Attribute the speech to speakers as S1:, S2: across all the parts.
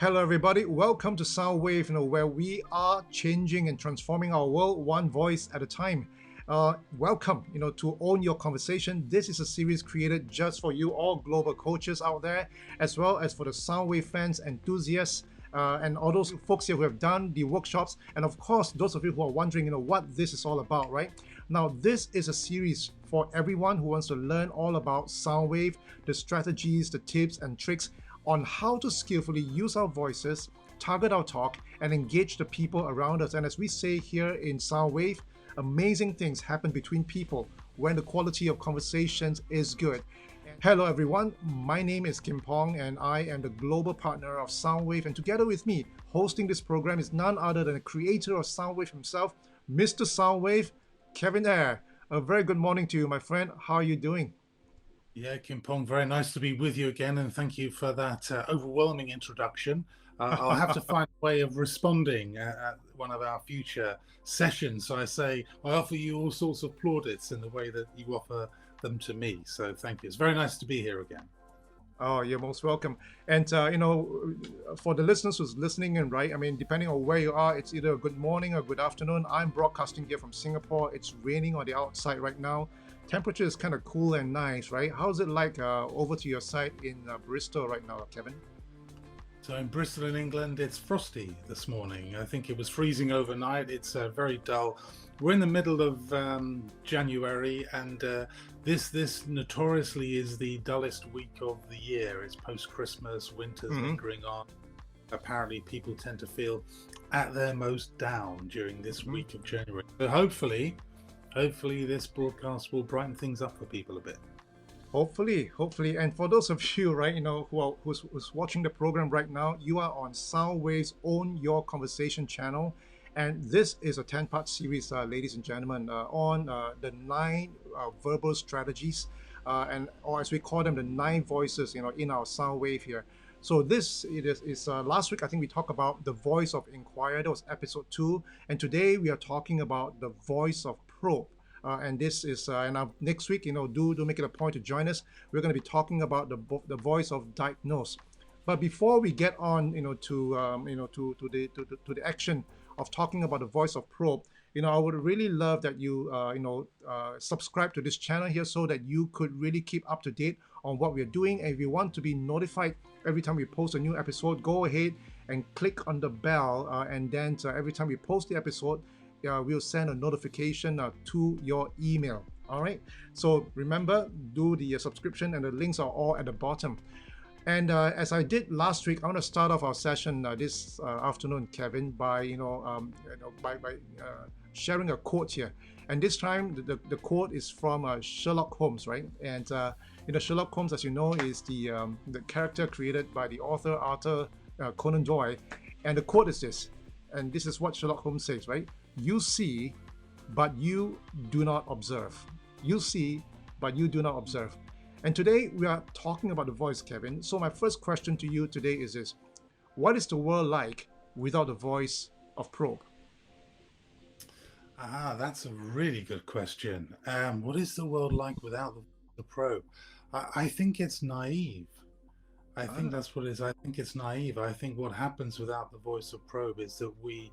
S1: Hello, everybody. Welcome to SoundWave, where we are changing and transforming our world one voice at a time. Welcome, to Own Your Conversation. This is a series created just for you, all global coaches out there, as well as for the SoundWave fans, enthusiasts, and all those folks here who have done the workshops, and of course, those of you who are wondering, what this is all about, right? Now, this is a series for everyone who wants to learn all about SoundWave, the strategies, the tips, and tricks on how to skillfully use our voices, target our talk, and engage the people around us. And as we say here in SoundWave, amazing things happen between people when the quality of conversations is good. Hello everyone, my name is Kim Pong and I am the global partner of SoundWave, and together with me hosting this program is none other than the creator of SoundWave himself, Mr. SoundWave, Kevin Eyre. A very good morning to you, my friend. How are you doing?
S2: Yeah, Kim Pong, very nice to be with you again, and thank you for that overwhelming introduction. I'll have to find a way of responding at one of our future sessions. So I offer you all sorts of plaudits in the way that you offer them to me. So thank you. It's very nice to be here again.
S1: Oh, you're most welcome. And for the listeners who's listening in, right? I mean, depending on where you are, it's either a good morning or good afternoon. I'm broadcasting here from Singapore. It's raining on the outside right now. Temperature is kind of cool and nice, right? How's it like over to your side in Bristol right now, Kevin?
S2: So in Bristol, in England, it's frosty this morning. I think it was freezing overnight. It's very dull. We're in the middle of January, and this notoriously is the dullest week of the year. It's post-Christmas, winter's lingering on. Apparently, people tend to feel at their most down during this week of January. So hopefully this broadcast will brighten things up for people a bit.
S1: Hopefully. And for those of you, right, who's watching the program right now, you are on Soundwave's Own Your Conversation channel. And this is a 10-part series, ladies and gentlemen, on the 9 verbal strategies, or as we call them, the 9 voices, in our Soundwave here. So this is last week, I think we talked about the voice of inquiry. That was episode 2. And today we are talking about the voice of probe. And this is, next week, do make it a point to join us. We're going to be talking about the voice of diagnose. But before we get on, to the action of talking about the voice of probe, I would really love that you, subscribe to this channel here so that you could really keep up to date on what we're doing. And if you want to be notified every time we post a new episode, go ahead and click on the bell, and then every time we post the episode, we'll send a notification to your email. All right. So remember, do the subscription, and the links are all at the bottom. And as I did last week, I want to start off our session this afternoon, Kevin, by sharing a quote here. And this time, the quote is from Sherlock Holmes, right? And Sherlock Holmes, as you know, is the character created by the author Arthur Conan Doyle. And the quote is this, and this is what Sherlock Holmes says, right? You see, but you do not observe. You see, but you do not observe. And today we are talking about the voice, Kevin. So my first question to you today is this: what is the world like without the voice of probe?
S2: That's a really good question. What is the world like without the probe? I think it's naive. I think that's what it is. I think it's naive. I think what happens without the voice of probe is that we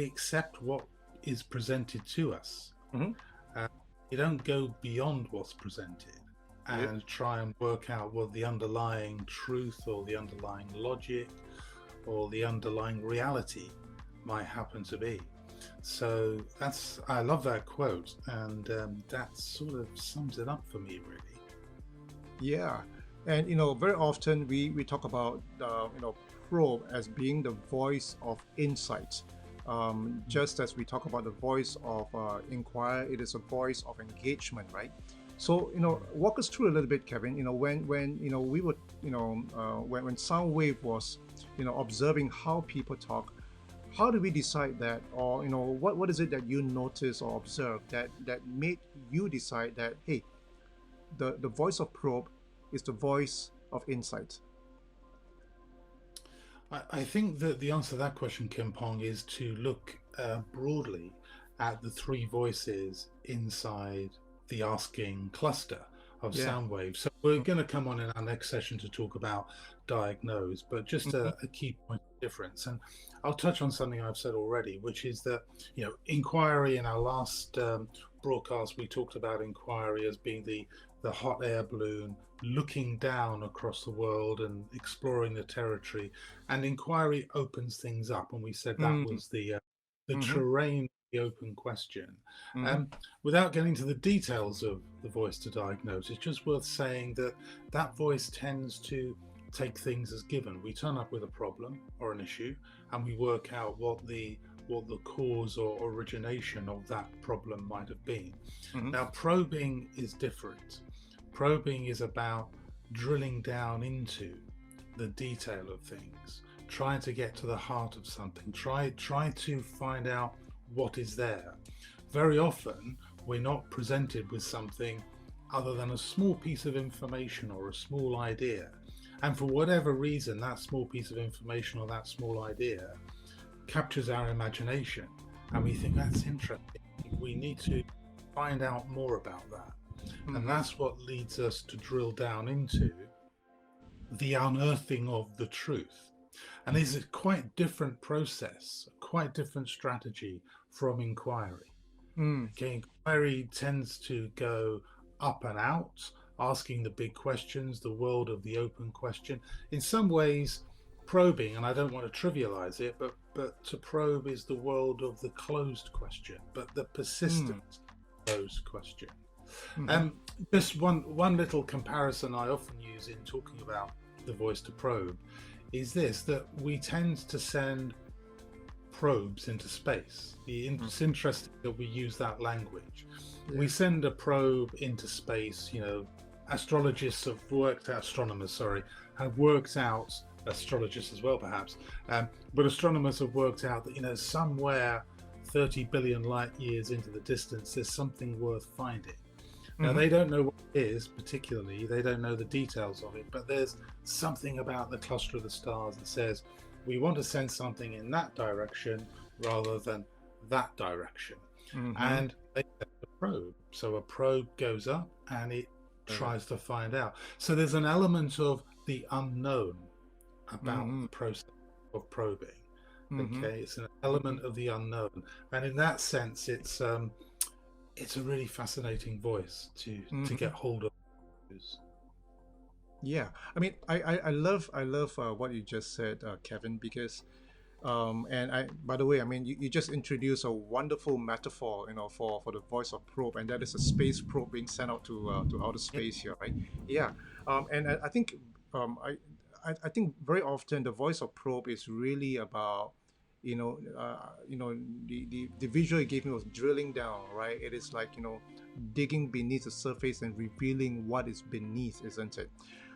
S2: accept what is presented to us. We don't go beyond what's presented and try and work out what the underlying truth or the underlying logic or the underlying reality might happen to be. So I love that quote, and that sort of sums it up for me, really.
S1: Yeah. And very often we talk about probe as being the voice of insight. Just as we talk about the voice of inquiry, it is a voice of engagement, right? So walk us through a little bit, Kevin. When we were when Soundwave was observing how people talk, how do we decide that, or what is it that you notice or observe that made you decide that, hey, the voice of probe is the voice of insight?
S2: I think that the answer to that question, Kim Pong, is to look broadly at the 3 voices inside the asking cluster.
S1: Yeah.
S2: sound waves. So we're going to come on in our next session to talk about diagnose, but just
S1: Mm-hmm.
S2: a key point of difference. And I'll touch on something I've said already, which is that, inquiry. In our last broadcast, we talked about inquiry as being the hot air balloon looking down across the world and exploring the territory, and inquiry opens things up, and we said that
S1: Mm-hmm.
S2: was the
S1: Mm-hmm.
S2: terrain, the open question.
S1: Mm-hmm.
S2: um, Without getting to the details of the voice to diagnose, it's just worth saying that that voice tends to take things as given. We turn up with a problem or an issue, and we work out what the cause or origination of that problem might have been.
S1: Mm-hmm.
S2: Now, probing is different. Probing is about drilling down into the detail of things, trying to get to the heart of something, try to find out what is there. Very often, we're not presented with something other than a small piece of information or a small idea. And for whatever reason, that small piece of information or that small idea captures our imagination. And we think that's interesting. We need to find out more about that. And
S1: Mm-hmm.
S2: that's what leads us to drill down into the unearthing of the truth. And it's a quite different process, quite different strategy from inquiry.
S1: Mm.
S2: Okay, inquiry tends to go up and out, asking the big questions, the world of the open question. In some ways, probing, and I don't want to trivialize it, but to probe is the world of the closed question, but the
S1: Mm.
S2: persistent closed question.
S1: Mm-hmm.
S2: Um, just one little comparison I often use in talking about the voice to probe is this: that we tend to send probes into space. It's interesting that we use that language.
S1: Yeah.
S2: We send a probe into space. Astrologists have worked out, astronomers, sorry, have worked out, astrologists as well perhaps, but astronomers have worked out that somewhere 30 billion light years into the distance there's something worth finding. Now,
S1: Mm-hmm.
S2: they don't know what it is particularly, they don't know the details of it, but there's something about the cluster of the stars that says we want to send something in that direction rather than that direction.
S1: Mm-hmm.
S2: And they send a probe. So a probe goes up and it
S1: Right.
S2: tries to find out. So there's an element of the unknown about
S1: Mm-hmm.
S2: the process of probing.
S1: Mm-hmm.
S2: Okay, it's an
S1: Mm-hmm.
S2: element of the unknown, and in that sense, it's a really fascinating voice to
S1: Mm-hmm.
S2: get hold of.
S1: Yeah. I mean, I love what you just said, Kevin, because and I, by the way, I mean, you just introduced a wonderful metaphor, for the voice of probe, and that is a space probe being sent out to outer
S2: Yep.
S1: space here, right? Yeah. And I think um, I, I think very often the voice of probe is really about, the visual you gave me was drilling down, right? It is like, digging beneath the surface and revealing what is beneath, isn't it?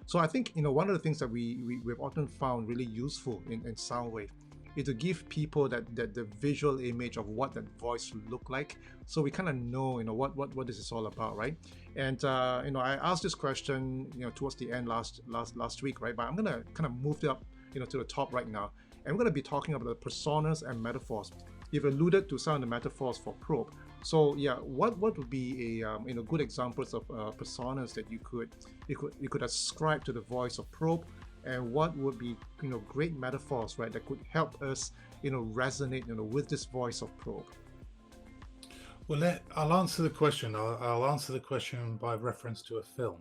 S1: So I think, one of the things that we've often found really useful in Soundwave is to give people that the visual image of what that voice look like, so we kind of know, what this is all about, right? And I asked this question, towards the end last week, right? But I'm gonna kind of move it up, to the top right now, and we're gonna be talking about the personas and metaphors. You've alluded to some of the metaphors for probe. So yeah, what would be a good examples of personas that you could ascribe to the voice of probe, and what would be great metaphors, right, that could help us resonate with this voice of probe.
S2: Well, I'll answer the question. I'll answer the question by reference to a film,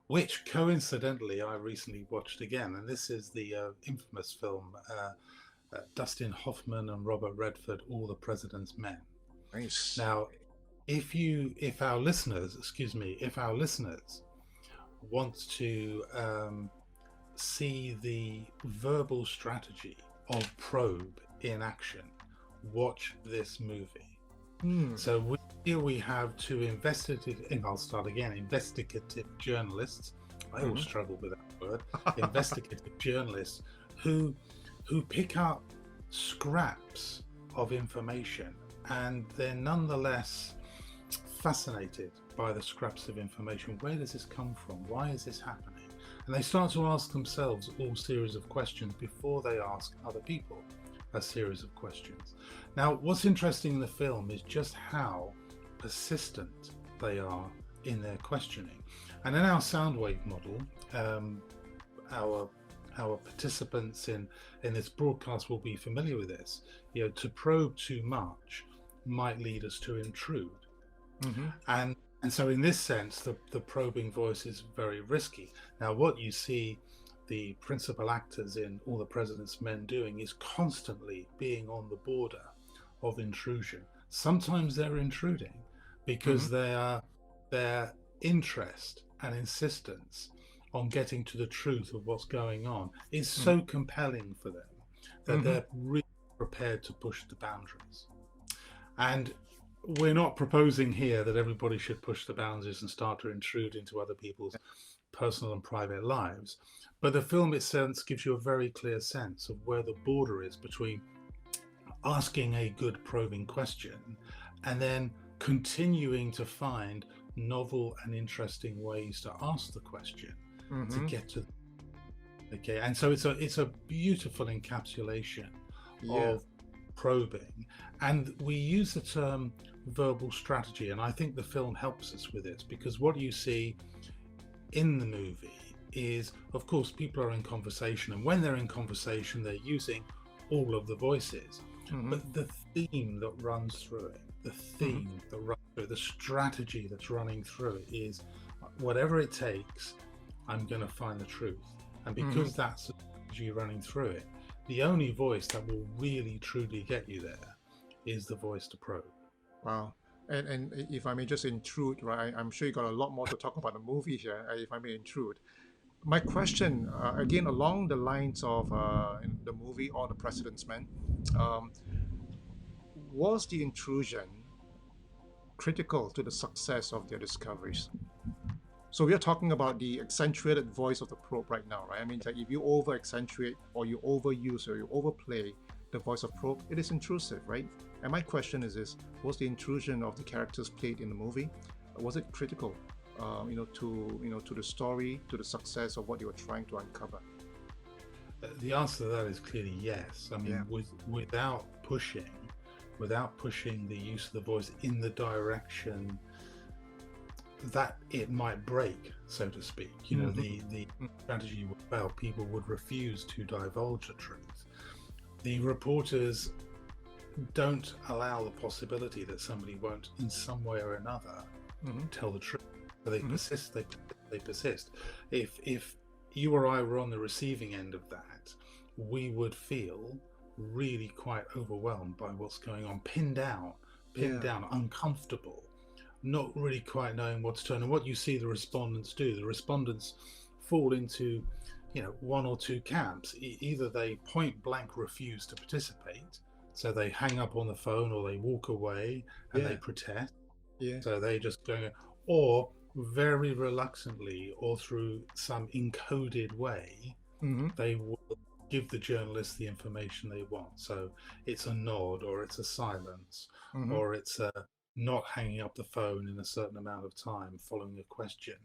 S2: which coincidentally I recently watched again, and this is the infamous film Dustin Hoffman and Robert Redford, All the President's Men.
S1: Nice.
S2: Now, if our listeners, if our listeners want to see the verbal strategy of probe in action, watch this movie.
S1: Hmm.
S2: So here we have two I'll start again, investigative journalists. I always
S1: Mm-hmm.
S2: struggle with that word. Investigative journalists who pick up scraps of information, and they're nonetheless fascinated by the scraps of information. Where does this come from? Why is this happening? And they start to ask themselves all series of questions before they ask other people a series of questions. Now, what's interesting in the film is just how persistent they are in their questioning. And in our sound wave model, our participants in this broadcast will be familiar with this. To probe too much might lead us to intrude.
S1: Mm-hmm.
S2: And so in this sense, the probing voice is very risky. Now, what you see the principal actors in All the President's Men doing is constantly being on the border of intrusion. Sometimes they're intruding because
S1: Mm-hmm.
S2: their interest and insistence on getting to the truth of what's going on is so compelling for them that
S1: Mm-hmm.
S2: they're really prepared to push the boundaries. And we're not proposing here that everybody should push the boundaries and start to intrude into other people's personal and private lives. But the film itself gives you a very clear sense of where the border is between asking a good probing question and then continuing to find novel and interesting ways to ask the question to
S1: Mm-hmm.
S2: get to. Okay, and so it's a beautiful encapsulation
S1: Yeah.
S2: of probing, and we use the term verbal strategy, and I think the film helps us with this, because what you see in the movie is, of course, people are in conversation, and when they're in conversation they're using all of the voices,
S1: Mm-hmm.
S2: but the theme that runs through it,
S1: Mm-hmm.
S2: the strategy that's running through it is, whatever it takes, I'm going to find the truth. And
S1: Mm-hmm.
S2: because that's the strategy running through it, the only voice that will really truly get you there is the voice to probe.
S1: Wow. And if I may just intrude, right? I'm sure you got a lot more to talk about the movie here. If I may intrude, my question again along the lines of in the movie All the President's Men, um, was the intrusion critical to the success of their discoveries? So we are talking about the accentuated voice of the probe right now, right? I mean, like if you over accentuate or you overuse or you overplay the voice of probe, it is intrusive, right? And my question is this: was the intrusion of the characters played in the movie, was it critical, to the story, to the success of what they were trying to uncover?
S2: The answer to that is clearly yes. I
S1: Yeah.
S2: mean, without pushing the use of the voice in the direction that it might break, so to speak.
S1: Mm-hmm.
S2: The strategy would fail. People would refuse to divulge the truth. The reporters don't allow the possibility that somebody won't, in some way or another,
S1: Mm-hmm.
S2: tell the truth. So they
S1: Mm-hmm.
S2: persist. They persist. If you or I were on the receiving end of that, we would feel really quite overwhelmed by what's going on, pinned
S1: Yeah.
S2: down, uncomfortable, not really quite knowing what to turn. And what you see the respondents do, the respondents fall into, one or two camps. Either they point blank refuse to participate, so they hang up on the phone, or they walk away and they
S1: Yeah.
S2: protest.
S1: Yeah.
S2: So they just go, or very reluctantly, or through some encoded way,
S1: Mm-hmm.
S2: they will give the journalist the information they want. So it's a nod, or it's a silence,
S1: Mm-hmm.
S2: or it's a not hanging up the phone in a certain amount of time following a question.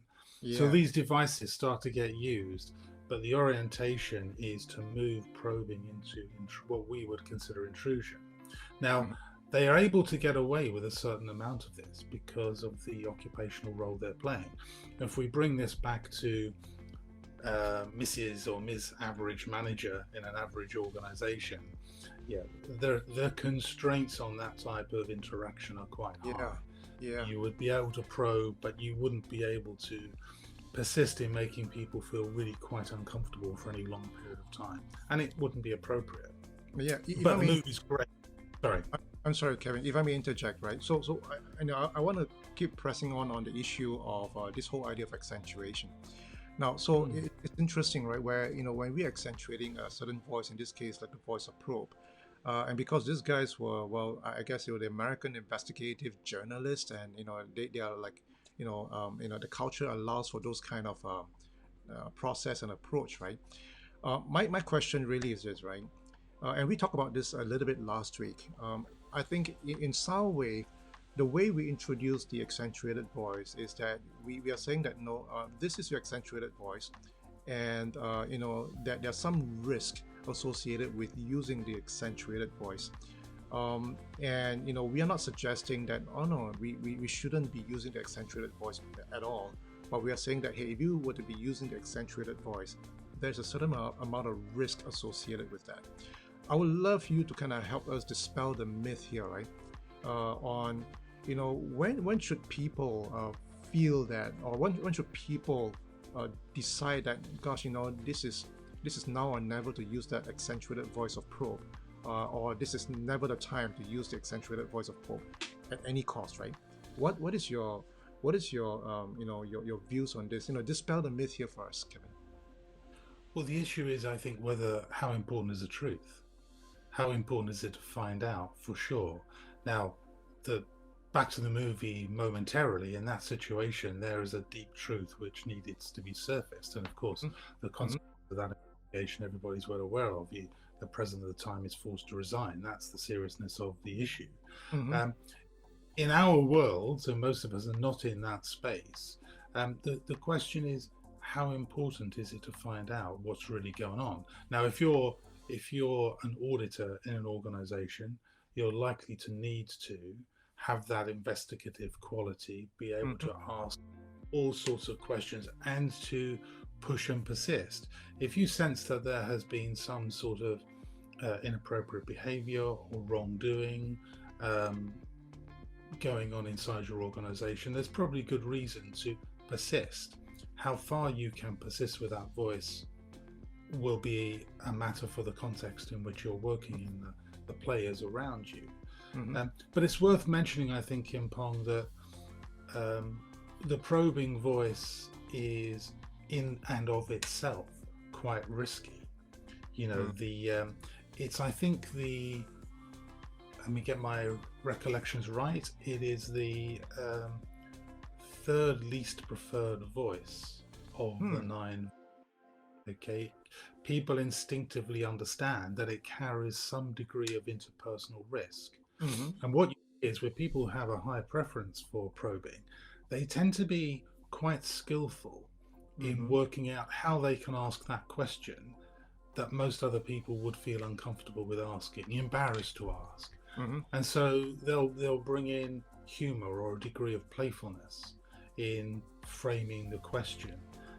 S2: So
S1: Yeah.
S2: these devices start to get used, but the orientation is to move probing into what we would consider intrusion. Now,
S1: Mm-hmm.
S2: they are able to get away with a certain amount of this because of the occupational role they're playing. If we bring this back to Mrs. or Ms. Average Manager in an average organization, yeah, the constraints on that type of interaction are quite
S1: Yeah.
S2: high.
S1: Yeah.
S2: You would be able to probe, but you wouldn't be able to persist in making people feel really quite uncomfortable for any long period of time, and it wouldn't be appropriate.
S1: Yeah. If I
S2: But the
S1: may,
S2: movie's great. Sorry.
S1: I'm sorry, Kevin. If I may interject, right? So I want to keep pressing on the issue of this whole idea of accentuation. Now, so
S2: Mm.
S1: it's interesting, right? Where when we're accentuating a certain voice, in this case, like the voice of probe, and because these guys were, well, I guess they were the American investigative journalists, and they are like, the culture allows for those kind of process and approach, right? My question really is this, right? And we talked about this a little bit last week. I think in some way, the way we introduce the accentuated voice is that we are saying that no, this is your accentuated voice, and that there's some risk associated with using the accentuated voice. And we are not suggesting that, oh no, we shouldn't be using the accentuated voice at all. but we are saying that, hey, if you were to be using the accentuated voice, there's a certain amount of risk associated with that. I would love you to kind of help us dispel the myth here, right? On, when should people feel that, or when should people decide that, gosh, this is now or never to use that accentuated voice of probe, or this is never the time to use the accentuated voice of probe at any cost, right? What is your your views on this? Dispel the myth here for us, Kevin.
S2: Well, the issue is, I think, how important is the truth? How important is it to find out for sure? Now, back to the movie momentarily, in that situation, there is a deep truth which needed to be surfaced. And of course, the consequence of that investigation, everybody's well aware of. The president at the time is forced to resign. That's the seriousness of the issue. In our world, and most of us are not in that space, the question is, how important is it to find out what's really going on? Now, if you're an auditor in an organization, you're likely to need to have that investigative quality, be able to ask all sorts of questions and to push and persist. If you sense that there has been some sort of inappropriate behavior or wrongdoing going on inside your organization, there's probably good reason to persist. How far you can persist with that voice will be a matter for the context in which you're working in, the players around you. But it's worth mentioning, I think, Kim Pong, that the probing voice is in and of itself quite risky. It's, I think, let me get my recollections right, it is the third least preferred voice of the 9. Okay, people instinctively understand that it carries some degree of interpersonal risk. And what you see is, where people have a high preference for probing, they tend to be quite skillful in working out how they can ask that question that most other people would feel uncomfortable with asking, embarrassed to ask. And so they'll bring in humor or a degree of playfulness in framing the question,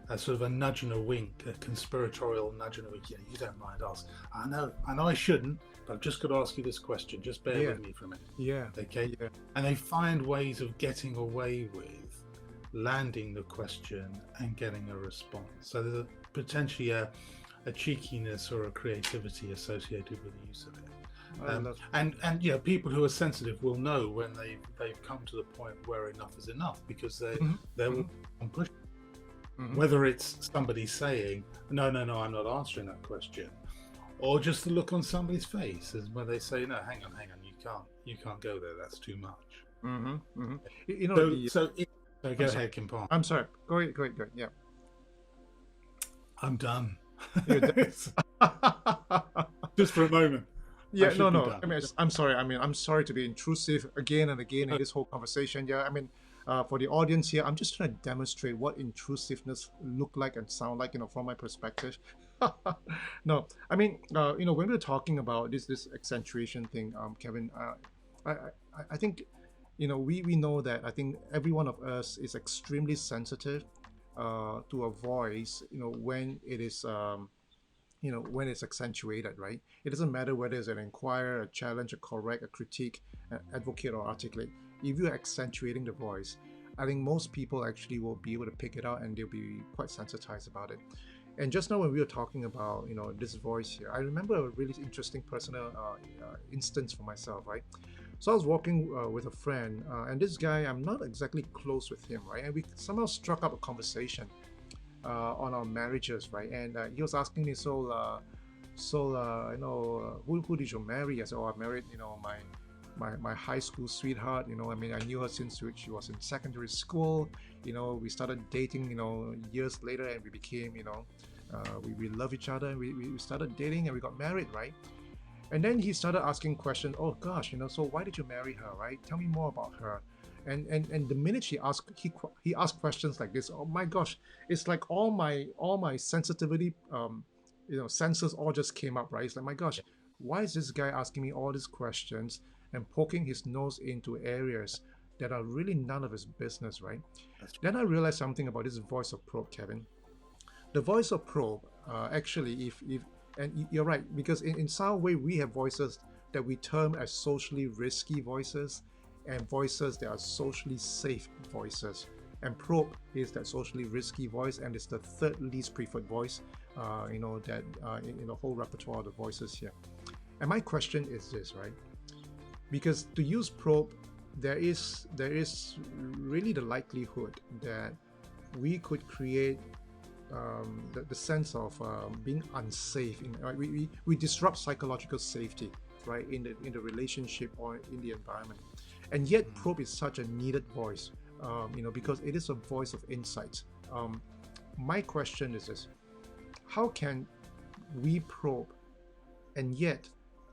S2: as sort of a nudge and a wink, a conspiratorial nudge and a wink. Yeah, you don't mind asking. I know I shouldn't, but I've just got to ask you this question. Just bear with me for a minute.
S1: Yeah.
S2: Okay. Yeah. And they find ways of getting away with landing the question and getting a response. So there's potentially a cheekiness or a creativity associated with the use of it. And people who are sensitive will know when they've come to the point where enough is enough, because they will push. Whether it's somebody saying, no, I'm not answering that question, or just the look on somebody's face is when they say, no, hang on, you can't go there, that's too much. So go ahead, Kim Pong.
S1: I'm sorry, go ahead, yeah.
S2: I'm done. Just for a moment.
S1: Yeah, no. I mean, I'm sorry. I'm sorry to be intrusive again and again in this whole conversation. Yeah, for the audience here, I'm just trying to demonstrate what intrusiveness look like and sound like, from my perspective. No, when we're talking about this accentuation thing, Kevin, I think, we know that I think every one of us is extremely sensitive to a voice, when it is when it's accentuated, right? It doesn't matter whether it's an inquirer, a challenge, a correct, a critique, an advocate, or articulate. If you're accentuating the voice, I think most people actually will be able to pick it out, and they'll be quite sensitized about it. And just now when we were talking about, this voice here, I remember a really interesting personal instance for myself, right? So I was walking with a friend, and this guy, I'm not exactly close with him, right? And we somehow struck up a conversation on our marriages, right? And he was asking me, who did you marry? I said, I married, my high school sweetheart. I knew her since she was in secondary school. We started dating, years later, and we became, we love each other, and we started dating, and we got married, right? And then he started asking questions. Oh gosh, so why did you marry her, right? Tell me more about her. And the minute he asked questions like this, oh my gosh, it's like all my sensitivity, senses all just came up, right? It's like, my gosh, why is this guy asking me all these questions and poking his nose into areas that are really none of his business, right?
S2: That's
S1: Then I realized something about this voice of probe, Kevin. The voice of probe, actually, if and you're right, because in some way we have voices that we term as socially risky voices and voices that are socially safe voices. And probe is that socially risky voice, and it's the third least preferred voice, that in the whole repertoire of the voices here. And my question is this, right? Because to use probe, there is really the likelihood that we could create the sense of being unsafe. We disrupt psychological safety, right, in the relationship or in the environment. And yet, probe is such a needed voice, because it is a voice of insight. My question is this: how can we probe and yet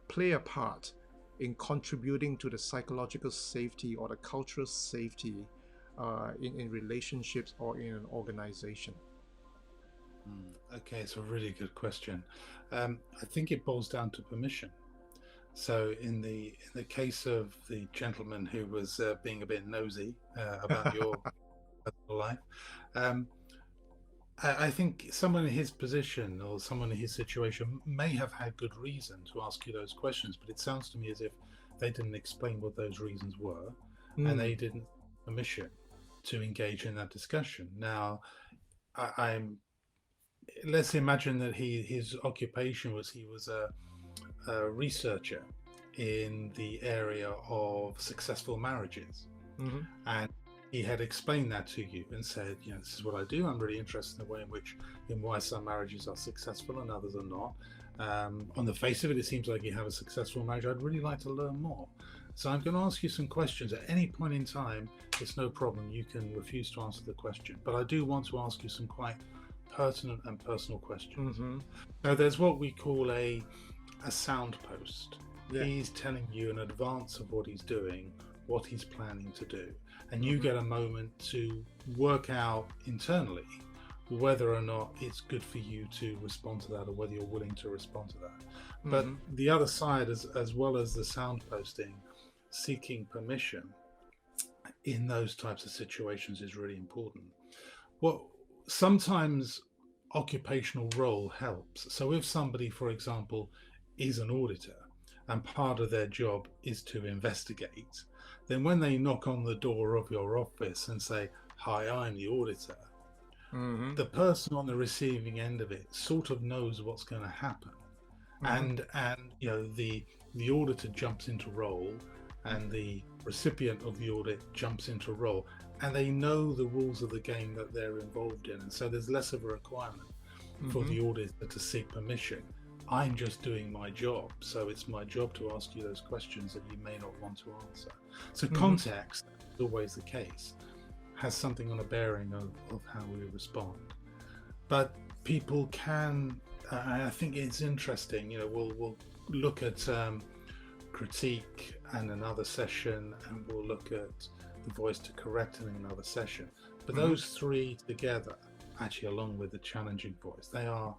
S1: play a part in contributing to the psychological safety or the cultural safety in relationships or in an organization?
S2: Okay, it's a really good question. I think it boils down to permission. So, in the case of the gentleman who was being a bit nosy about your personal life, um, I think someone in his position or someone in his situation may have had good reason to ask you those questions, but it sounds to me as if they didn't explain what those reasons were, and they
S1: Mm,
S2: didn't permission to engage in that discussion. Now, I'm let's imagine that his occupation was he was a researcher in the area of successful marriages,
S1: mhm,
S2: and he had explained that to you and said, this is what I do. I'm really interested in the way in why some marriages are successful and others are not. On the face of it, it seems like you have a successful marriage. I'd really like to learn more. So I'm going to ask you some questions at any point in time. It's no problem. You can refuse to answer the question, but I do want to ask you some quite pertinent and personal questions.
S1: mhm.
S2: Now, there's what we call a sound post.
S1: Yeah.
S2: He's telling you in advance of what he's doing, what he's planning to do, and you
S1: Mhm,
S2: get a moment to work out internally whether or not it's good for you to respond to that or whether you're willing to respond to that. But
S1: mhm,
S2: the other side, as well as the sound posting, seeking permission in those types of situations is really important. Well, sometimes occupational role helps. So if somebody, for example, is an auditor and part of their job is to investigate, then when they knock on the door of your office and say, "Hi, I'm the auditor,"
S1: mhm,
S2: the person on the receiving end of it sort of knows what's going to happen.
S1: mhm,
S2: And the auditor jumps into role, and the recipient of the audit jumps into role, and they know the rules of the game that they're involved in, and so there's less of a requirement for
S1: mhm,
S2: the auditor to seek permission. I'm just doing my job, so it's my job to ask you those questions that you may not want to answer. So
S1: mhm,
S2: context is always the case, has something on a bearing of how we respond. But people can, I think it's interesting, we'll look at critique and another session, and we'll look at the voice to correct in another session. But
S1: mhm.
S2: those three together, actually, along with the challenging voice, they are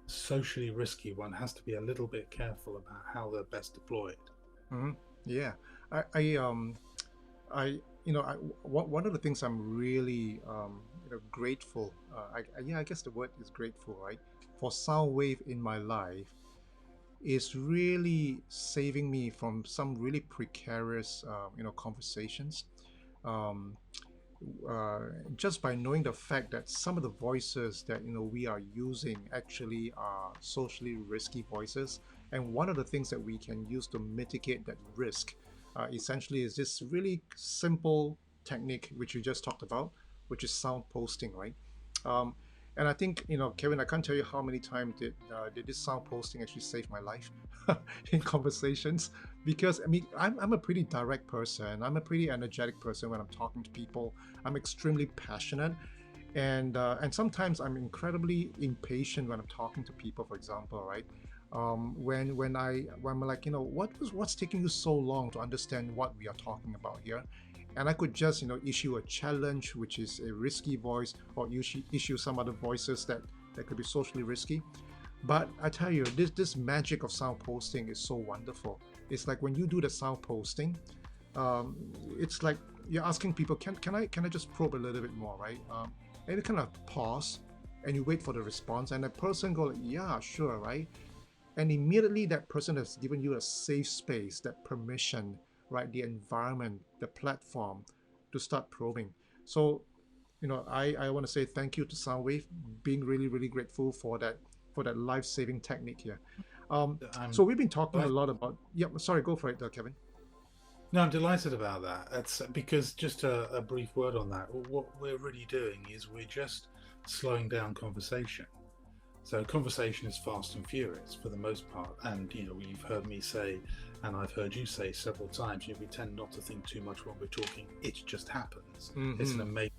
S2: socially risky. One has to be a little bit careful about how they're best deployed.
S1: Mhm. Yeah, I, I, um, one of the things I'm really, grateful. I guess the word is grateful, right? For sound wave in my life is really saving me from some really precarious, conversations. Um, uh, just by knowing the fact that some of the voices that we are using actually are socially risky voices, and one of the things that we can use to mitigate that risk, essentially, is this really simple technique which you just talked about, which is sound posting, right? Um, and I think, Kevin, I can't tell you how many times did this sound posting actually save my life in conversations, because I mean I'm a pretty direct person. I'm a pretty energetic person when I'm talking to people. I'm extremely passionate, and sometimes I'm incredibly impatient when I'm talking to people. For example, right? When I'm like, what's taking you so long to understand what we are talking about here? And I could just issue a challenge, which is a risky voice, or issue some other voices that could be socially risky. But I tell you, this magic of sound posting is so wonderful. It's like when you do the sound posting, um, it's like you're asking people, can I just probe a little bit more, right? And you kind of pause and you wait for the response, and the person go like, yeah, sure, right? And immediately that person has given you a safe space, that permission, right? The environment, the platform to start probing. So, I want to say thank you to Soundwave, being really, really grateful for that life-saving technique here.
S2: I'm
S1: So we've been talking a lot about, yeah, sorry, go for it, Kevin.
S2: No, I'm delighted about that. That's because just a brief word on that. What we're really doing is we're just slowing down conversation. So conversation is fast and furious for the most part, and you've heard me say, and I've heard you say several times, we tend not to think too much when we're talking. It just happens.
S1: Mm-hmm.
S2: It's an amazing,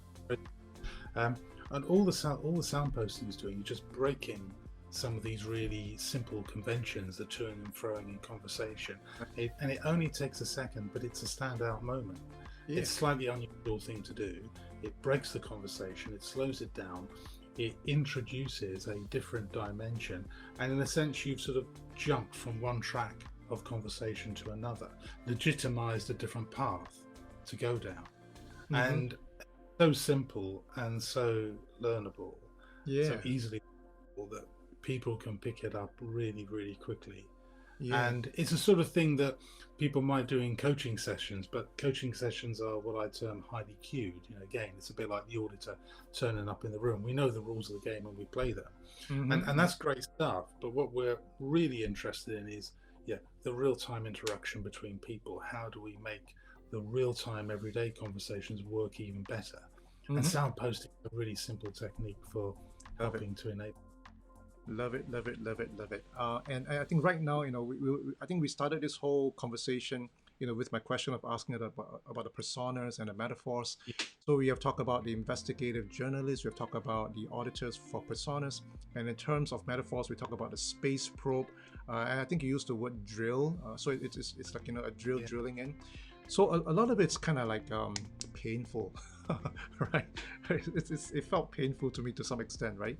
S2: and all the sound posting is doing is just breaking some of these really simple conventions that turn and throwing in conversation. And it only takes a second, but it's a standout moment. Yeah. It's a slightly unusual thing to do. It breaks the conversation, it slows it down, it introduces a different dimension, and in a sense you've sort of jumped from one track of conversation to another, legitimized a different path to go down. Mm-hmm. And so simple and so learnable, so easily that people can pick it up really, really quickly. Yeah. And it's a sort of thing that people might do in coaching sessions, but coaching sessions are what I term highly cued. Again, it's a bit like the auditor turning up in the room. We know the rules of the game and we play them. Mm-hmm. And that's great stuff. But what we're really interested in is, the real-time interaction between people. How do we make the real-time everyday conversations work even better? Mm-hmm. And sound posting is a really simple technique for helping to enable.
S1: Love it, love it, love it, love it. And I think right now, I think we started this whole conversation, with my question of asking about the personas and the metaphors. Yeah. So we have talked about the investigative journalists, we have talked about the auditors for personas, and in terms of metaphors, we talk about the space probe. And I think you used the word drill. So it's like a drill drilling in. So a lot of it's kind of like painful, right? It felt painful to me to some extent, right?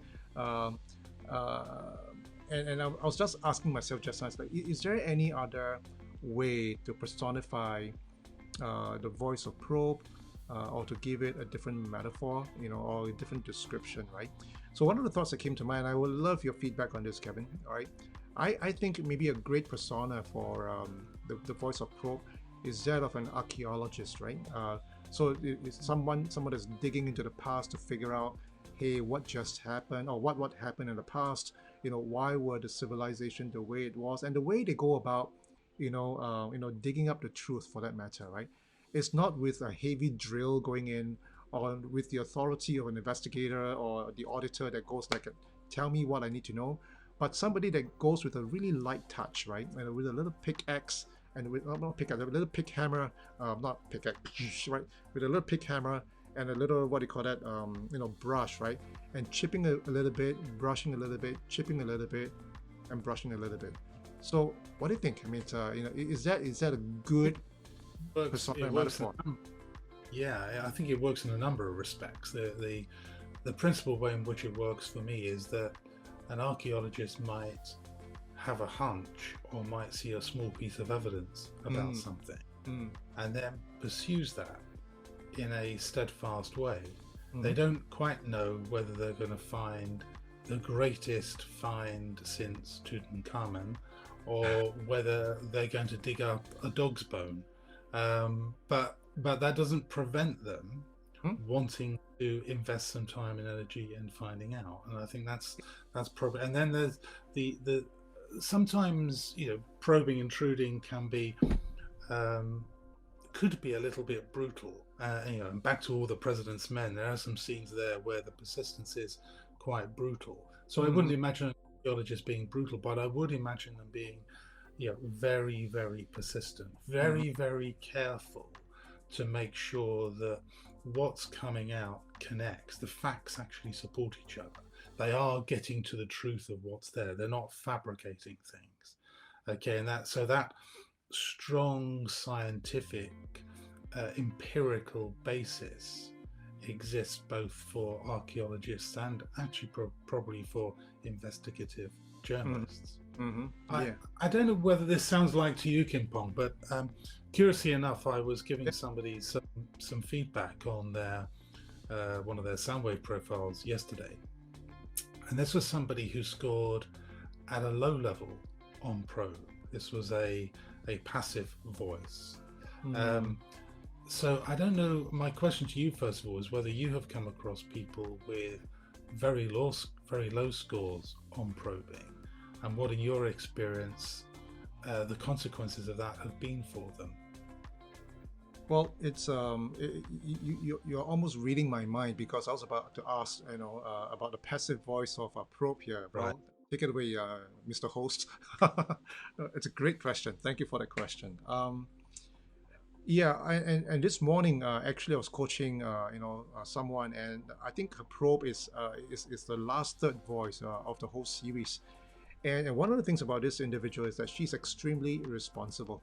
S1: And I was just asking myself just now, it's like, is there any other way to personify the voice of probe, or to give it a different metaphor, or a different description, right? So one of the thoughts that came to mind, I would love your feedback on this, Kevin. All right, I think maybe a great persona for the voice of probe is that of an archaeologist, right? So it's someone that's digging into the past to figure out, hey, what just happened, or what happened in the past? Why were the civilization the way it was, and the way they go about, digging up the truth, for that matter, right? It's not with a heavy drill going in, or with the authority of an investigator or the auditor that goes like, tell me what I need to know, but somebody that goes with a really light touch, right? And with a little pickaxe, and with not pickaxe, a little pick hammer, not pickaxe, right? With a little pick hammer and a little, what do you call that, brush, right? And chipping a little bit, brushing a little bit, chipping a little bit, and brushing a little bit. So what do you think? I mean, is that a good persona metaphor?
S2: Yeah, I think it works in a number of respects. The principal way in which it works for me is that an archaeologist might have a hunch or might see a small piece of evidence about something, and then pursues that in a steadfast way. They don't quite know whether they're going to find the greatest find since Tutankhamun, or whether they're going to dig up a dog's bone, but that doesn't prevent them wanting to invest some time and energy in finding out. And I think that's probably. And then there's the sometimes probing, intruding can be could be a little bit brutal. And back to All the President's Men, there are some scenes there where the persistence is quite brutal. So I wouldn't imagine archaeologists being brutal, but I would imagine them being, very, very persistent, very, very careful to make sure that what's coming out connects. The facts actually support each other. They are getting to the truth of what's there. They're not fabricating things. Okay, and that strong scientific empirical basis exists both for archaeologists and actually probably for investigative journalists. I don't know whether this sounds like to you, Kim Pong, but curiously enough, I was giving somebody some some feedback on their one of their Soundwave profiles yesterday, and this was somebody who scored at a low level on Probe. This was a passive voice. So I don't know. My question to you, first of all, is whether you have come across people with very low scores on probing, and what, in your experience, the consequences of that have been for them.
S1: Well, it's you're almost reading my mind, because I was about to ask, about the passive voice of a probe here.
S2: Right.
S1: Well, take it away, Mr. Host. It's a great question. Thank you for that question. Yeah, and this morning, actually, I was coaching, someone, and I think her probe is the last third voice of the whole series. And one of the things about this individual is that she's extremely responsible.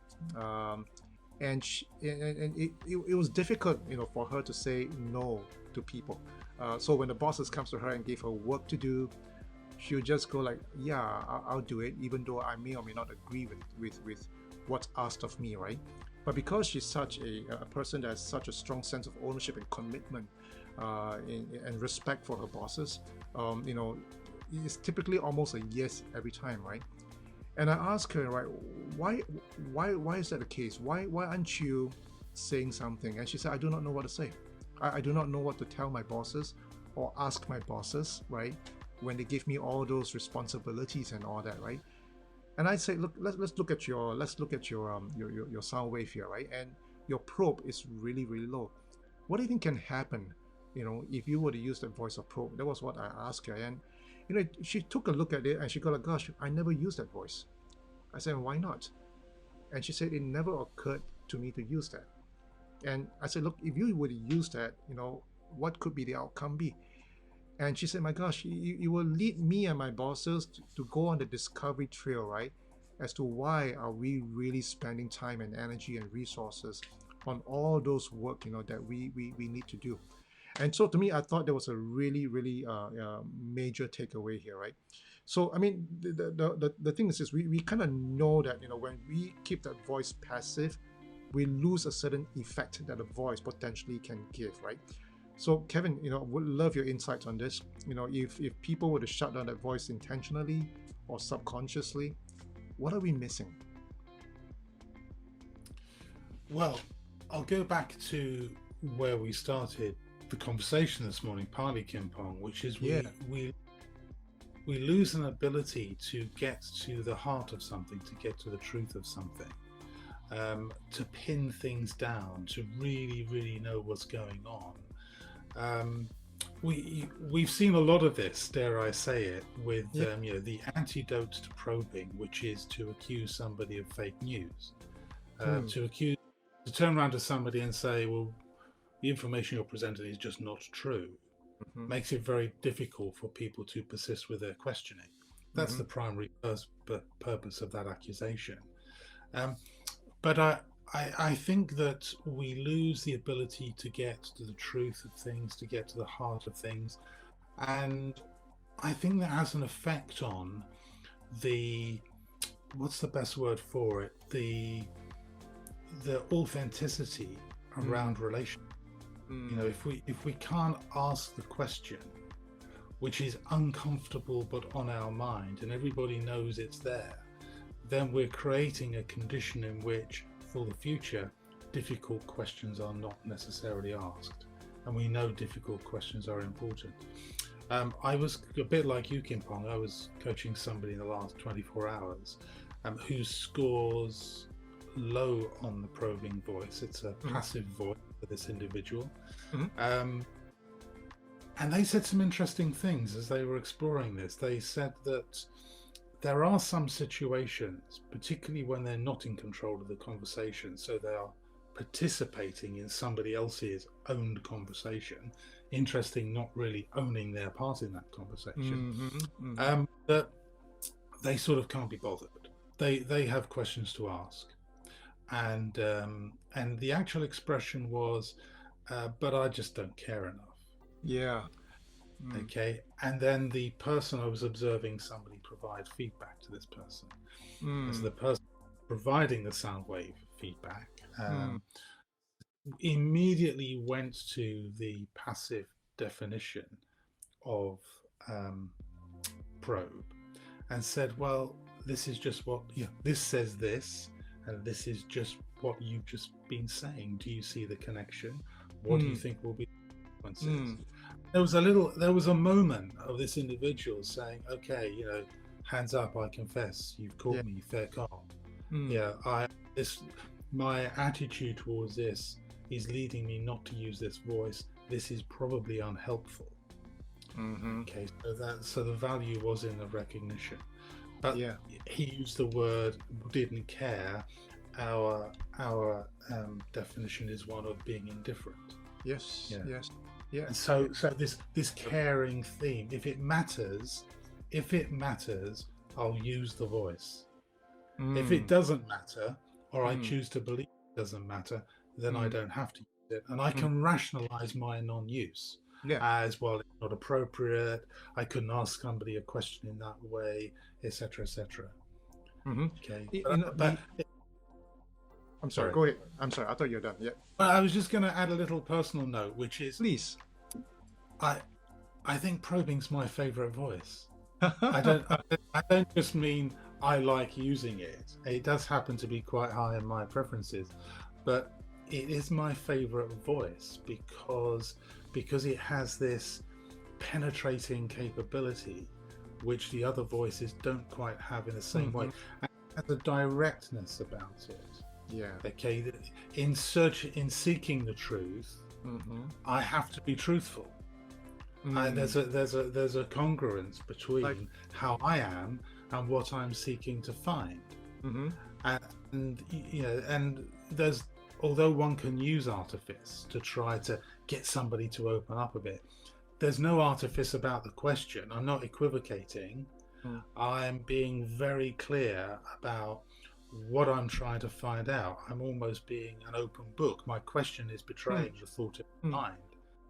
S1: And it was difficult, for her to say no to people. So when the bosses comes to her and give her work to do, she'll just go like, yeah, I'll do it, even though I may or may not agree with what's asked of me, right? But because she's such a person that has such a strong sense of ownership and commitment and respect for her bosses, it's typically almost a yes every time, right? And I asked her, right, why is that the case? Why aren't you saying something? And she said, I do not know what to say. I do not know what to tell my bosses or ask my bosses, right, when they give me all those responsibilities and all that, right? And I say, look, let's look at your sound wave here, right? And your probe is really, really low. What do you think can happen, if you were to use that voice of probe? That was what I asked her, and she took a look at it and she go like, gosh, I never used that voice. I said, why not? And she said, it never occurred to me to use that. And I said, look, if you were to use that, what could be the outcome be? And she said, my gosh, you will lead me and my bosses to go on the discovery trail, right? As to why are we really spending time and energy and resources on all those work, that we need to do. And so to me, I thought there was a really, really major takeaway here, right? So, I mean, the thing is we kind of know that, when we keep that voice passive, we lose a certain effect that a voice potentially can give, right? So, Kevin, would love your insights on this. If people were to shut down that voice intentionally or subconsciously, what are we missing?
S2: Well, I'll go back to where we started the conversation this morning, partly, Kim Pong, which is we lose an ability to get to the heart of something, to get to the truth of something, to pin things down, to really, really know what's going on. We've seen a lot of this, dare I say it, with the antidote to probing, which is to accuse somebody of fake news, to turn around to somebody and say, well, the information you're presenting is just not true. Makes it very difficult for people to persist with their questioning. That's the primary purpose of that accusation. But I think that we lose the ability to get to the truth of things, to get to the heart of things. And I think that has an effect on what's the best word for it? The authenticity around relationships. If we can't ask the question, which is uncomfortable but on our mind, and everybody knows it's there, then we're creating a condition in which, for the future, difficult questions are not necessarily asked. And we know difficult questions are important. I was a bit like you, Kim Pong. I was coaching somebody in the last 24 hours who scores low on the probing voice. It's a passive voice for this individual. And they said some interesting things as they were exploring this. They said that there are some situations, particularly when they're not in control of the conversation, so they are participating in somebody else's owned conversation. Interesting, not really owning their part in that conversation. That they sort of can't be bothered. They have questions to ask, and the actual expression was, "But I just don't care enough."
S1: Yeah.
S2: Okay, and then the person I was observing, somebody provide feedback to this person. As the person providing the sound wave feedback immediately went to the passive definition of um, probe and said, well, this is just what, this says this, and this is just what you've just been saying. Do you see the connection? What do you
S1: Mm,
S2: think will be the consequences?
S1: mm,
S2: There was a moment of this individual saying, okay, hands up, I confess, you've
S1: yeah.
S2: caught me, fair call.
S1: Mm,
S2: Yeah, this, my attitude towards this is leading me not to use this voice. This is probably unhelpful.
S1: mm-hmm.
S2: Okay, so the value was in the recognition, but
S1: Yeah.
S2: he used the word didn't care. Our definition is one of being indifferent.
S1: Yes.
S2: Yeah,
S1: Yes. Yeah.
S2: and so this caring theme, if it matters, I'll use the voice. If it
S1: Mm,
S2: doesn't matter, or I
S1: mm,
S2: choose to believe it doesn't matter, then I
S1: mm,
S2: don't have to use it, and I
S1: mm.
S2: can rationalize my non-use
S1: Yeah.
S2: as well. It's not appropriate. I couldn't ask somebody a question in that way, etc., etc.
S1: Mm-hmm.
S2: Okay,
S1: You know,
S2: but
S1: I'm sorry.
S2: sorry,
S1: Go ahead. I'm sorry. I thought you were done. Yeah.
S2: I was just going to add a little personal note, which is
S1: Please.
S2: I I think probing's my favorite voice. I don't just mean I like using it. It does happen to be quite high in my preferences, but it is my favorite voice because it has this penetrating capability which the other voices don't quite have in the same
S1: Mm-hmm.
S2: way. And it has a directness about it.
S1: Yeah.
S2: Okay, in seeking the truth,
S1: Mm-hmm.
S2: I have to be truthful. There's a congruence between
S1: Like.
S2: how I am and what I'm seeking to find,
S1: Mm-hmm.
S2: and there's, although one can use artifice to try to get somebody to open up a bit, there's no artifice about the question. I'm not equivocating.
S1: Mm.
S2: I'm being very clear about what I'm trying to find out. I'm almost being an open book. My question is
S1: Mm.
S2: betraying the thought in
S1: Mm.
S2: my mind.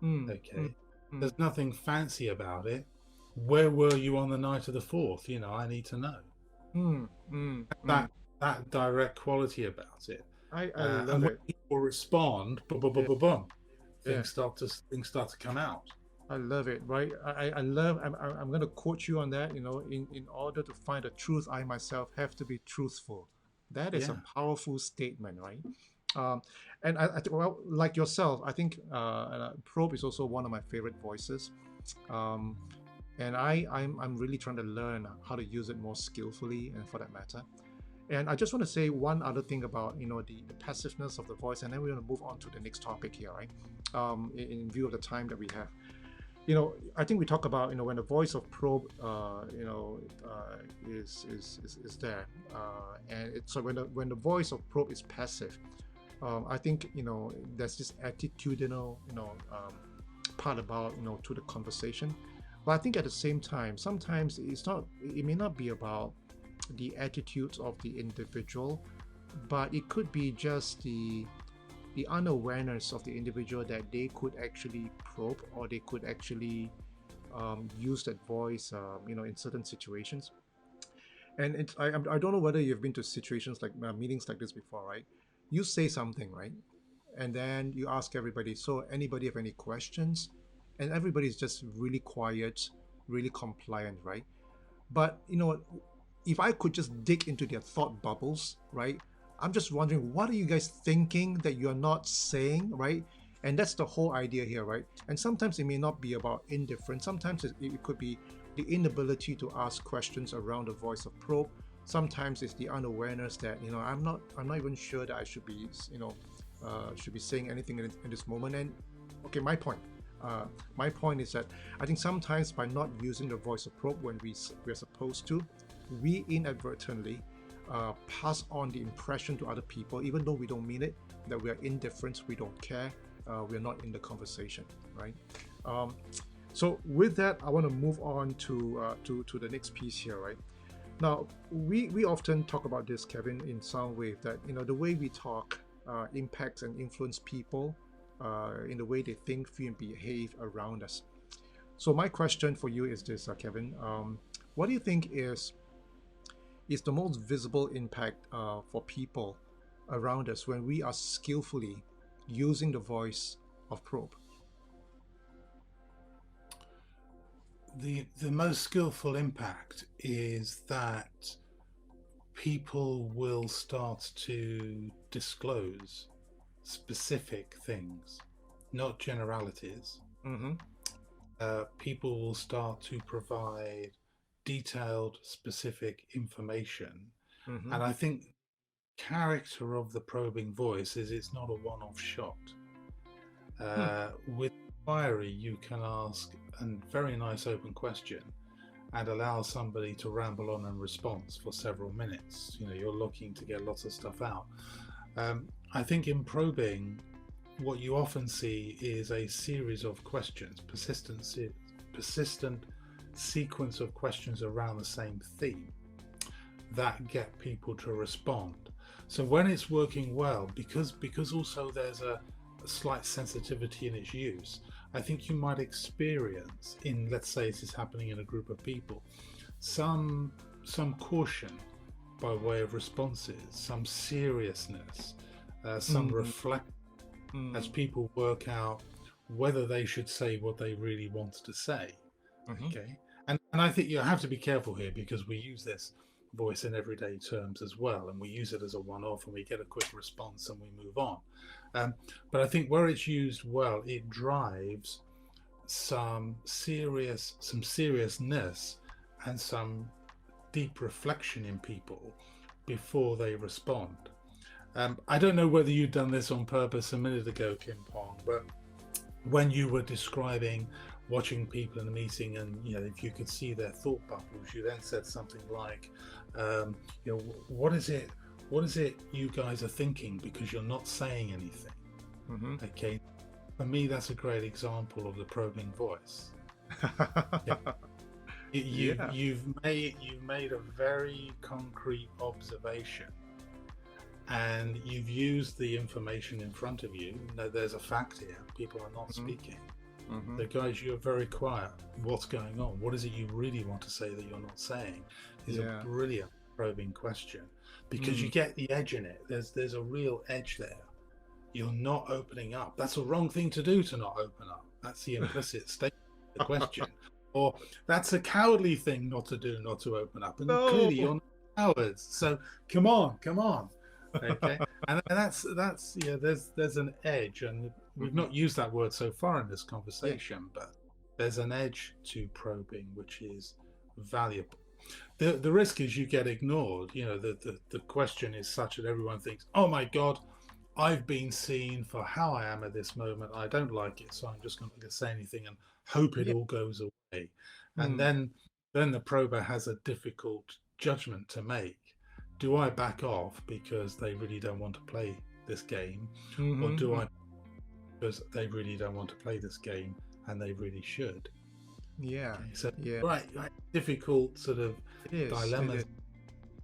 S1: Mm. Mm.
S2: Okay,
S1: Mm.
S2: there's nothing fancy about it. Where were you on the night of the 4th? I need to know
S1: Mm. Mm. Mm.
S2: that that direct quality about it.
S1: I
S2: And
S1: love
S2: when
S1: it.
S2: people respond, boom, boom, boom,
S1: Yeah.
S2: boom, boom,
S1: Yeah.
S2: things start to come out.
S1: I love it. Right. I love. I'm going to quote you on that. In order to find the truth, I myself have to be truthful. That is a
S2: Yeah,
S1: powerful statement, right? Um, and well, like yourself, I think Probe is also one of my favorite voices. Um, and I'm really trying to learn how to use it more skillfully, and for that matter. And I just want to say one other thing about the passiveness of the voice, and then we're going to move on to the next topic here, right? In view of the time that we have, I think we talk about when the voice of probe, is there, and so when the voice of probe is passive, I think there's this attitudinal part about to the conversation, but I think at the same time sometimes it may not be about the attitudes of the individual, but it could be just the unawareness of the individual that they could actually probe, or they could actually use that voice in certain situations. And I don't know whether you've been to situations like meetings like this before, right? You say something, right? And then you ask everybody, so anybody have any questions? And everybody's just really quiet, really compliant, right? But if I could just dig into their thought bubbles, right? I'm just wondering, what are you guys thinking that you're not saying, right? And that's the whole idea here, right? And sometimes it may not be about indifference. Sometimes it could be the inability to ask questions around the voice of probe. Sometimes it's the unawareness that I'm not even sure that I should be should be saying anything in this moment. And okay, my point is that I think sometimes by not using the voice of probe when we're supposed to, we inadvertently pass on the impression to other people, even though we don't mean it, that we are indifferent, we don't care, we're not in the conversation, right? So with that, I want to move on to the next piece here, right? Now, we often talk about this, Kevin, in Soundwave, that the way we talk impacts and influence people in the way they think, feel, and behave around us. So my question for you is this, Kevin. What do you think is the most visible impact for people around us when we are skillfully using the voice of probe?
S2: The most skillful impact is that people will start to disclose specific things, not generalities.
S1: Mm-hmm.
S2: People will start to provide detailed, specific information.
S1: Mm-hmm.
S2: And I think character of the probing voice is it's not a one-off shot.
S1: Hmm.
S2: With inquiry, you can ask a very nice open question and allow somebody to ramble on and respond for several minutes. You know, you're looking to get lots of stuff out. I think in probing, what you often see is a series of questions, persistent sequence of questions around the same theme that get people to respond. So when it's working well, because also there's a slight sensitivity in its use, I think you might experience in, let's say this is happening in a group of people, some caution by way of responses, some seriousness, some reflection as people work out whether they should say what they really want to say. Okay, and I think you have to be careful here because we use this voice in everyday terms as well, and we use it as a one-off, and we get a quick response and we move on. But I think where it's used well, it drives some seriousness and some deep reflection in people before they respond. I don't know whether you'd done this on purpose a minute ago, Kim Pong, but when you were describing watching people in a meeting and, you know, if you could see their thought bubbles, you then said something like, you know, what is it you guys are thinking because you're not saying anything? Okay, for me that's a great example of the probing voice. You've made a very concrete observation, and you've used the information in front of you. Now, there's a fact here, people are not speaking. The guys, you're very quiet. What's going on? What is it you really want to say that you're not saying? Is a brilliant probing question, because you get the edge in it. There's a real edge there. You're not opening up. That's a wrong thing to do, to not open up. That's the implicit statement of the question. Or that's a cowardly thing not to do, not to open up. And clearly you're not cowards. So come on. Okay. And that's yeah, there's an edge, and we've not used that word so far in this conversation, but there's an edge to probing which is valuable. The risk is you get ignored. You know, the question is such that everyone thinks, oh my God, I've been seen for how I am at this moment. I don't like it, so I'm just going to say anything and hope it all goes away. And then the prober has a difficult judgment to make. Do I back off because they really don't want to play this game, or do I because they really don't want to play this game and they really should? Okay, so right, difficult sort of dilemmas.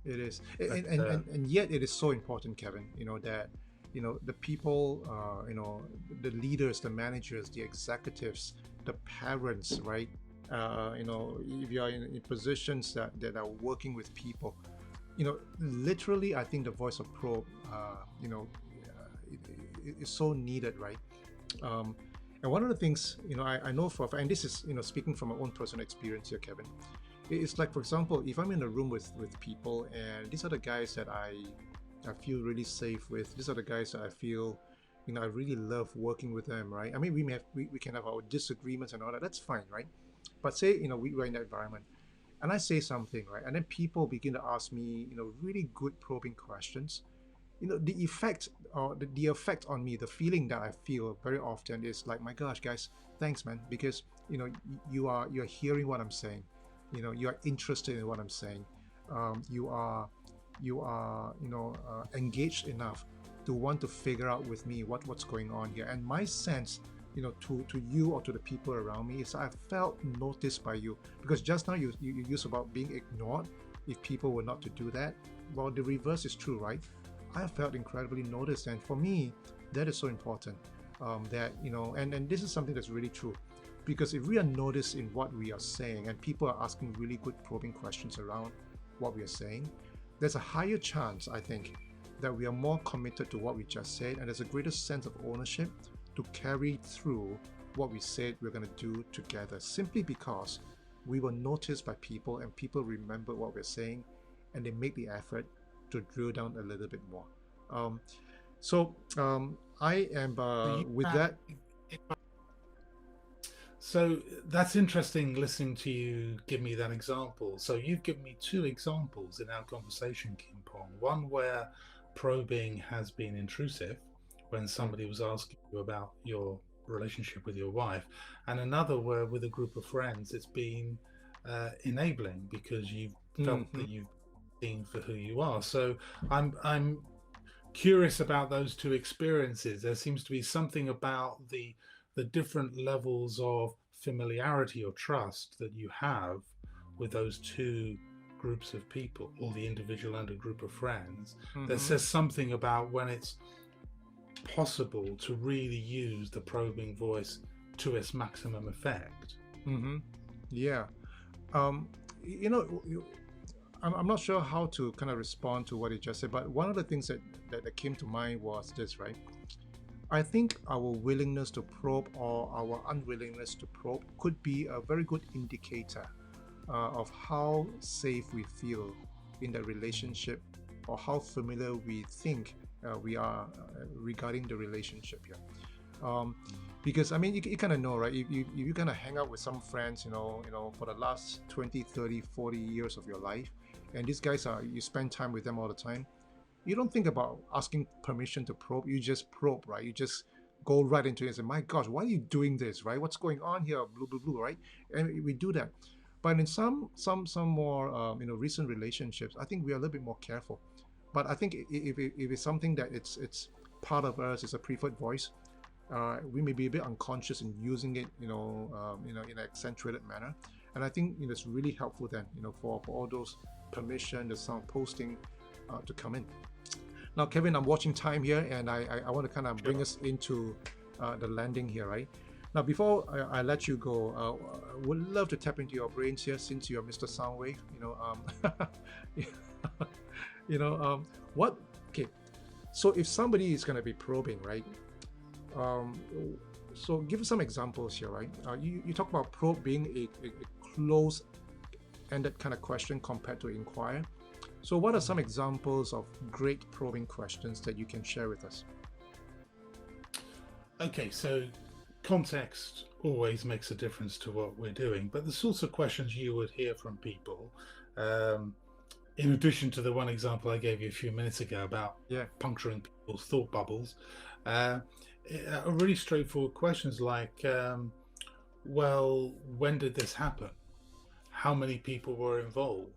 S1: It is, and yet it is so important, Kevin. You know that, you know, the people, you know, the leaders, the managers, the executives, the parents, right? You know, if you are in positions that are working with people, you know, literally, I think the voice of probe, you know, is so needed, right? And one of the things, you know, I know for, and this is, you know, speaking from my own personal experience here, Kevin, it's like, for example, if I'm in a room with people, and these are the guys that I feel really safe with. These are the guys that I feel, you know, I really love working with them, right? I mean, we can have our disagreements and all that. That's fine, right? But say, you know, we're in that environment, and I say something, right, and then people begin to ask me, you know, really good probing questions. You know, the effect or the effect on me, the feeling that I feel very often is like, my gosh, guys, thanks, man, because, you know, you're hearing what I'm saying. You know, you are interested in what I'm saying. You are you know, engaged enough to want to figure out with me what's going on here. And my sense, you know, to you or to the people around me is I felt noticed by you, because just now you use about being ignored if people were not to do that. Well, the reverse is true, right? I felt incredibly noticed, and for me that is so important, that, you know, and this is something that's really true, because if we are noticed in what we are saying and people are asking really good probing questions around what we are saying, there's a higher chance, I think, that we are more committed to what we just said, and there's a greater sense of ownership to carry through what we said we're going to do together, simply because we were noticed by people and people remember what we're saying and they make the effort to drill down a little bit more. I am with that.
S2: So that's interesting listening to you give me that example. So you've given me two examples in our conversation, Kim Pong. One where probing has been intrusive, when somebody was asking you about your relationship with your wife, and another where with a group of friends it's been enabling because you've felt that you've been for who you are. So I'm curious about those two experiences. There seems to be something about the different levels of familiarity or trust that you have with those two groups of people, or the individual and a group of friends, that says something about when it's possible to really use the probing voice to its maximum effect.
S1: Yeah. You know, I'm not sure how to kind of respond to what you just said, but one of the things that came to mind was this, right? I think our willingness to probe or our unwillingness to probe could be a very good indicator of how safe we feel in the relationship, or how familiar we think we are regarding the relationship here. Because I mean, you kind of know, right? If you kind of hang out with some friends, you know, for the last 20, 30, 40 years of your life, and these guys you spend time with them all the time, you don't think about asking permission to probe. You just probe, right? You just go right into it and say, my gosh, why are you doing this, right? What's going on here? Blue, blue, blue, right? And we do that. But in some more recent relationships, I think we are a little bit more careful. But I think if it's something that it's part of us, it's a preferred voice, we may be a bit unconscious in using it, in an accentuated manner. And I think it's really helpful then, for all those permission, the sound posting to come in. Now, Kevin, I'm watching time here, and I want to kind of bring us into the landing here, right? Now, before I let you go, I would love to tap into your brains here, since you're Mr. Soundwave. What? Okay, so if somebody is going to be probing, right? So give us some examples here, right? You talk about probe being a close-ended kind of question compared to inquire. So what are some examples of great probing questions that you can share with us?
S2: Okay, so context always makes a difference to what we're doing, but the sorts of questions you would hear from people, in addition to the one example I gave you a few minutes ago about puncturing people's thought bubbles, are really straightforward questions like, well, when did this happen? How many people were involved?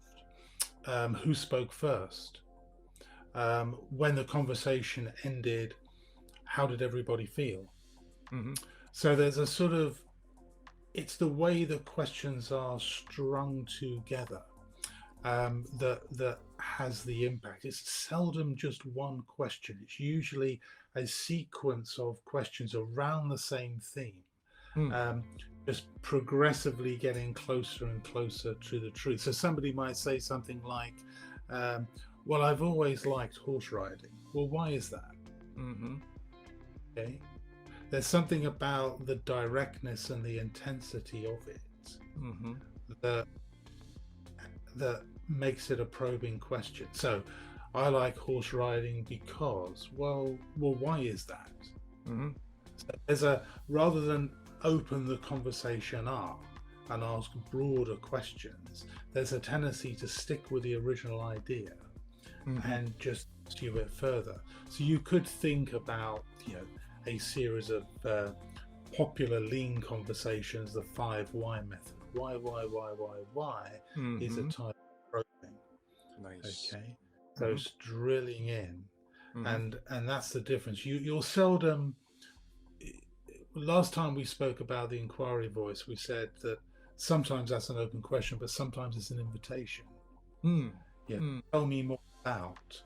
S2: Who spoke first? When the conversation ended, how did everybody feel? So there's a sort of, it's the way the questions are strung together that has the impact. It's seldom just one question. It's usually a sequence of questions around the same theme. Just progressively getting closer and closer to the truth. So somebody might say something like, well, I've always liked horse riding. Well, why is that? Okay. There's something about the directness and the intensity of it that makes it a probing question. So I like horse riding because, well, why is that? So there's rather than open the conversation up and ask broader questions, there's a tendency to stick with the original idea and just pursue it further. So you could think about, a series of popular lean conversations, the 5 why method. Why is a type of probing.
S1: Nice.
S2: Okay, so it's drilling in, and that's the difference. You'll seldom. Last time we spoke about the inquiry voice, we said that sometimes that's an open question, but sometimes it's an invitation. Tell me more about.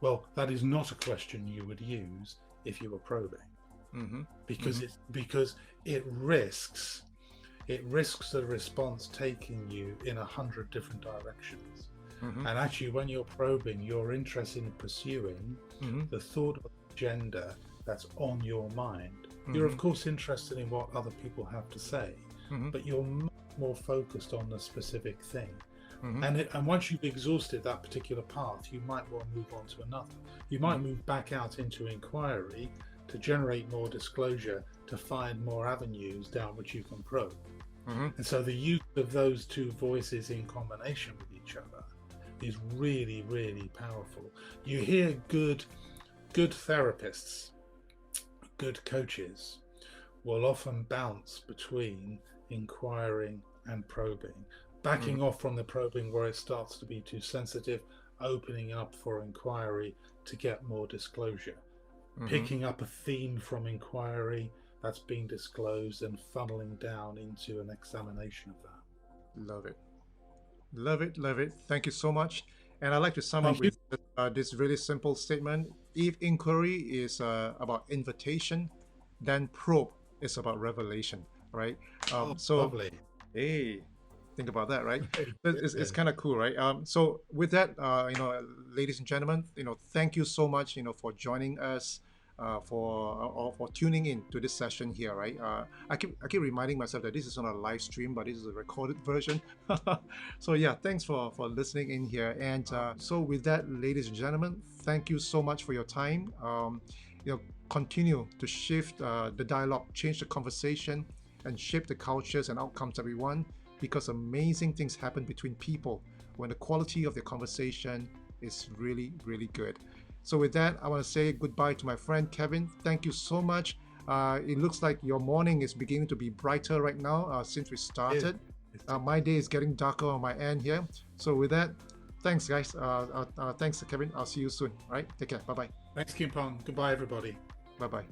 S2: Well, that is not a question you would use if you were probing, because it risks the response taking you in 100 different directions.
S1: Mm-hmm.
S2: And actually, when you're probing, you're interested in pursuing
S1: Mm-hmm.
S2: the thought of agenda that's on your mind.
S1: Mm-hmm.
S2: You're, of course, interested in what other people have to say,
S1: Mm-hmm.
S2: but you're much more focused on the specific thing.
S1: Mm-hmm.
S2: And once you've exhausted that particular path, you might well move on to another. You might move back out into inquiry to generate more disclosure, to find more avenues down which you can probe.
S1: Mm-hmm.
S2: And so the use of those two voices in combination with each other is really, really powerful. You hear good therapists, good coaches will often bounce between inquiring and probing, backing off from the probing where it starts to be too sensitive, opening up for inquiry to get more disclosure, picking up a theme from inquiry that's being disclosed and funneling down into an examination of that.
S1: Love it. Love it. Love it. Thank you so much. And I'd like to sum up
S2: Thank you.
S1: with this really simple statement. If inquiry is about invitation, then probe is about revelation, right? So,
S2: Lovely.
S1: hey, think about that, right?
S2: Very
S1: It's
S2: good.
S1: kind of cool, right? So with that, ladies and gentlemen, thank you so much, for joining us, for tuning in to this session here, right? I keep reminding myself that this is not a live stream, but this is a recorded version. So yeah, thanks for listening in here. And so with that, ladies and gentlemen, thank you so much for your time. Continue to shift the dialogue, change the conversation, and shape the cultures and outcomes that we want, because amazing things happen between people when the quality of the conversation is really, really good. So with that, I want to say goodbye to my friend Kevin. Thank you so much. It looks like your morning is beginning to be brighter right now since we started. My day is getting darker on my end here. So with that, thanks guys. Thanks Kevin. I'll see you soon. All right, take care. Bye-bye.
S2: Thanks, Kim Pong. Goodbye, everybody.
S1: Bye-bye.